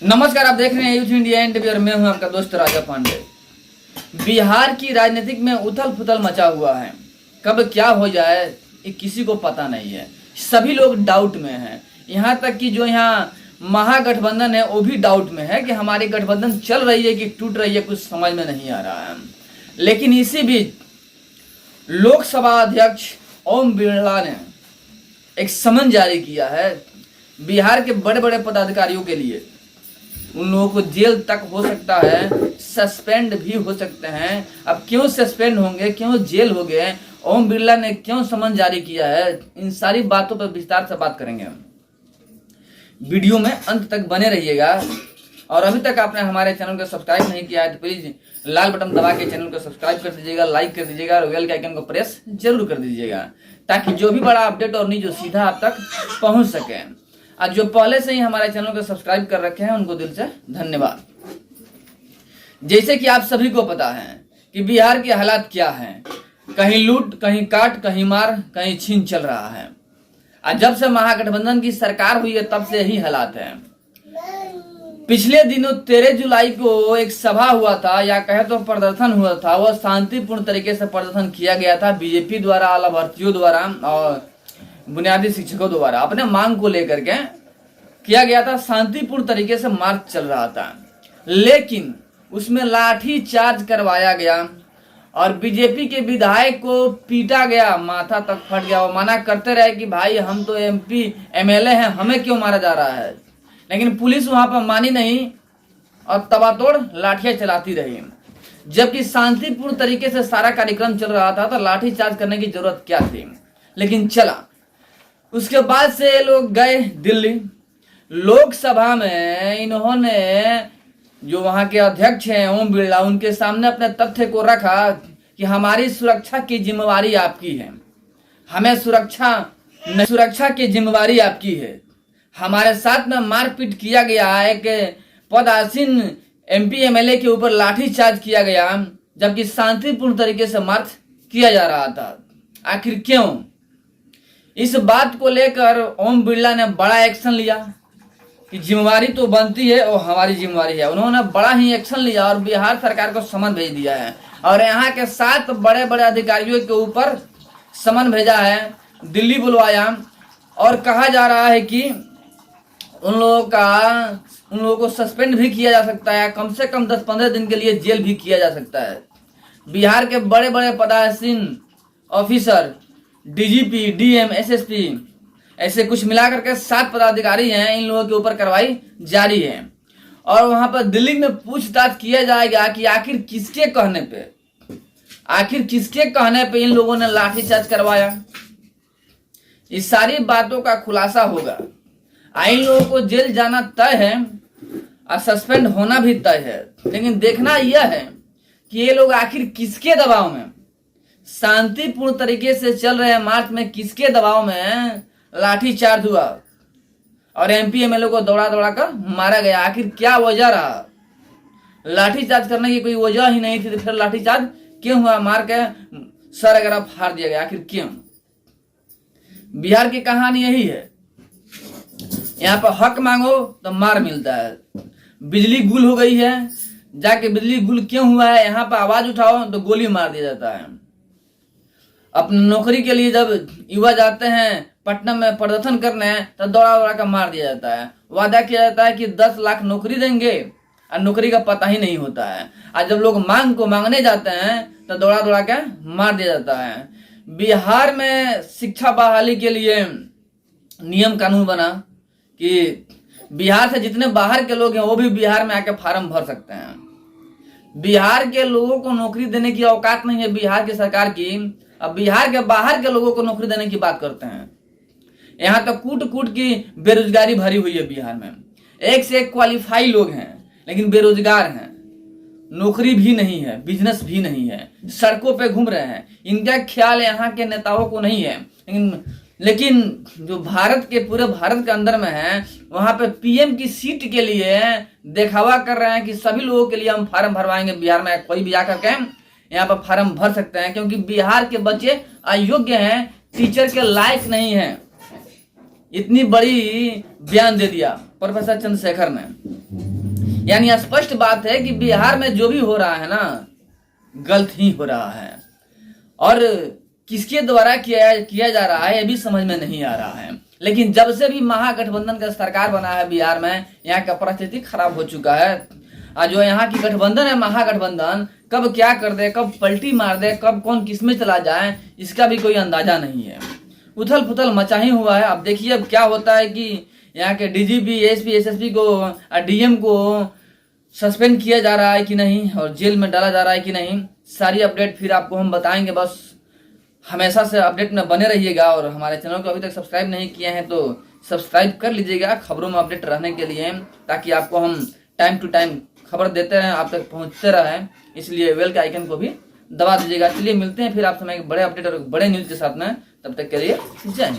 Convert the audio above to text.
नमस्कार, आप देख रहे हैं यूथ इंडिया इंटरव्यू और मैं हूं आपका दोस्त राजा पांडे। बिहार की राजनीतिक में उथल पुथल मचा हुआ है। कब क्या हो जाए ये किसी को पता नहीं है। सभी लोग डाउट में हैं। यहाँ तक कि जो यहाँ महागठबंधन है वो भी डाउट में है कि हमारी गठबंधन चल रही है कि टूट रही है, कुछ समझ में नहीं आ रहा है। लेकिन इसी बीच लोकसभा अध्यक्ष ओम बिरला ने एक समन जारी किया है बिहार के बड़े बड़े पदाधिकारियों के लिए। उन लोगों को जेल तक हो सकता है, सस्पेंड भी हो सकते हैं। अब क्यों सस्पेंड होंगे, क्यों जेल हो गए, ओम बिरला ने क्यों समन जारी किया है, इन सारी बातों पर विस्तार से बात करेंगे हम। वीडियो में अंत तक बने रहिएगा। और अभी तक आपने हमारे चैनल को सब्सक्राइब नहीं किया है तो प्लीज लाल बटन दबा के चैनल को सब्सक्राइब कर दीजिएगा, लाइक कर दीजिएगा और बेल के आइकन को प्रेस जरूर कर दीजिएगा, ताकि जो भी बड़ा अपडेट और न्यूज सीधा आप तक पहुंच सके। आज जो पहले से ही हमारे चैनल को सब्सक्राइब कर रखे हैं उनको दिल से धन्यवाद। जैसे कि आप सभी को पता है कि बिहार के हालात क्या हैं, कहीं लूट, कहीं काट, कहीं मार, कहीं छीन चल रहा है। आज जब से महागठबंधन की सरकार हुई है तब से यही हालात है। पिछले दिनों 13 जुलाई को एक सभा हुआ था, या कहे तो प्रदर्शन हुआ था। वह शांतिपूर्ण तरीके से प्रदर्शन किया गया था बीजेपी द्वारा, आला भर्तियों द्वारा और बुनियादी शिक्षकों द्वारा अपने मांग को लेकर के किया गया था। शांतिपूर्ण तरीके से मार्च चल रहा था, लेकिन उसमें लाठी चार्ज करवाया गया और बीजेपी के विधायक को पीटा गया, माथा तक फट गया। वो मना करते रहे कि भाई हम तो एमपी एमएलए हैं, हमें क्यों मारा जा रहा है। लेकिन पुलिस वहां पर मानी नहीं और तबातोड़ लाठियां चलाती रही। जबकि शांतिपूर्ण तरीके से सारा कार्यक्रम चल रहा था तो लाठी चार्ज करने की जरूरत क्या थी, लेकिन चला। उसके बाद से ये लोग गए दिल्ली। लोकसभा में इन्होंने जो वहां के अध्यक्ष हैं ओम बिरला, उनके सामने अपने तथ्य को रखा कि हमारी सुरक्षा की जिम्मेवारी आपकी है, हमें सुरक्षा की जिम्मेवारी आपकी है। हमारे साथ में मारपीट किया गया, एक पदासीन एमपी एमएलए के ऊपर लाठी चार्ज किया गया, जबकि शांतिपूर्ण तरीके से मार्च किया जा रहा था। आखिर क्यों? इस बात को लेकर ओम बिरला ने बड़ा एक्शन लिया कि जिम्मेवारी तो बनती है और हमारी जिम्मेवारी है। उन्होंने बड़ा ही एक्शन लिया और बिहार सरकार को समन भेज दिया है और यहाँ के 7 बड़े बड़े अधिकारियों के ऊपर समन भेजा है, दिल्ली बुलवाया और कहा जा रहा है कि उन लोगों को सस्पेंड भी किया जा सकता है, कम से कम 10-15 दिन के लिए जेल भी किया जा सकता है। बिहार के बड़े बड़े पदासीन ऑफिसर, डीजीपी, डीएम, एसएसपी, ऐसे कुछ मिलाकर के 7 पदाधिकारी हैं। इन लोगों के ऊपर कार्रवाई जारी है और वहां पर दिल्ली में पूछताछ किया जाएगा कि आखिर किसके कहने पे इन लोगों ने लाठीचार्ज करवाया। इस सारी बातों का खुलासा होगा। इन लोगों को जेल जाना तय है और सस्पेंड होना भी तय है, लेकिन देखना यह है कि ये लोग आखिर किसके दबाव में, शांतिपूर्ण तरीके से चल रहे मार्च में किसके दबाव में लाठी चार्ज हुआ और एमपी एमएलए को दौड़ा दौड़ा कर मारा गया। आखिर क्या वजह रहा? लाठी चार्ज करने की कोई वजह ही नहीं थी तो फिर लाठी चार्ज क्यों हुआ? मार के सर वगैरह फाड़ दिया गया, आखिर क्यों? बिहार की कहानी यही है। यहाँ पर हक मांगो तो मार मिलता है। बिजली गुल हो गई है, जाके बिजली गुल क्यों हुआ है, यहाँ पर आवाज उठाओ तो गोली मार दिया जाता है। अपनी नौकरी के लिए जब युवा जाते हैं पटना में प्रदर्शन करने तो दौड़ा दौड़ा कर मार दिया जाता है। वादा किया जाता है कि 10 लाख नौकरी देंगे और नौकरी का पता ही नहीं होता है। आज जब लोग मांगने जाते हैं तो दौड़ा दौड़ा के मार दिया जाता है। बिहार में शिक्षा बहाली के लिए नियम कानून बना कि बिहार से जितने बाहर के लोग हैं वो भी बिहार में आके फार्म भर सकते हैं। बिहार के लोगों को नौकरी देने की औकात नहीं है बिहार की सरकार की। अब बिहार के बाहर के लोगों को नौकरी देने की बात करते हैं। यहाँ तो कूट की बेरोजगारी भरी हुई है बिहार में। एक से एक क्वालिफाई लोग हैं लेकिन बेरोजगार हैं, नौकरी भी नहीं है, बिजनेस भी नहीं है, सड़कों पे घूम रहे हैं। इनका ख्याल यहाँ के नेताओं को नहीं है, लेकिन जो पूरे भारत के अंदर में है वहां पे पीएम की सीट के लिए दिखावा कर रहे हैं कि सभी लोगों के लिए हम फार्म भरवाएंगे। बिहार में कोई भी आकर के यहाँ पर फार्म भर सकते हैं, क्योंकि बिहार के बच्चे अयोग्य हैं, टीचर के लायक नहीं हैं। इतनी बड़ी बयान दे दिया प्रोफेसर चंद्रशेखर ने। यानी स्पष्ट बात है कि बिहार में जो भी हो रहा है ना, गलत ही हो रहा है, और किसके द्वारा किया जा रहा है ये भी समझ में नहीं आ रहा है। लेकिन जब से भी महागठबंधन का सरकार बना है बिहार में, यहाँ का परिस्थिति खराब हो चुका है। जो यहाँ की गठबंधन है, महागठबंधन, कब क्या कर दे, कब पलटी मार दे, कब कौन किसमें चला जाए, इसका भी कोई अंदाजा नहीं है। उथल पुथल मचा ही हुआ है। अब देखिए अब क्या होता है कि यहाँ के डीजीपी, एसपी, एसएसपी को, डीएम को सस्पेंड किया जा रहा है कि नहीं, और जेल में डाला जा रहा है कि नहीं। सारी अपडेट फिर आपको हम बताएंगे। बस हमेशा से अपडेट में बने रहिएगा, और हमारे चैनल को अभी तक सब्सक्राइब नहीं किए हैं तो सब्सक्राइब कर लीजिएगा खबरों में अपडेट रहने के लिए, ताकि आपको हम टाइम टू टाइम खबर देते रहें, आप तक पहुंचते रहें। इसलिए बेल के आइकन को भी दबा दीजिएगा। चलिए मिलते हैं फिर आप समय बड़े अपडेट और बड़े न्यूज के साथ में। तब तक के लिए जय हिंद।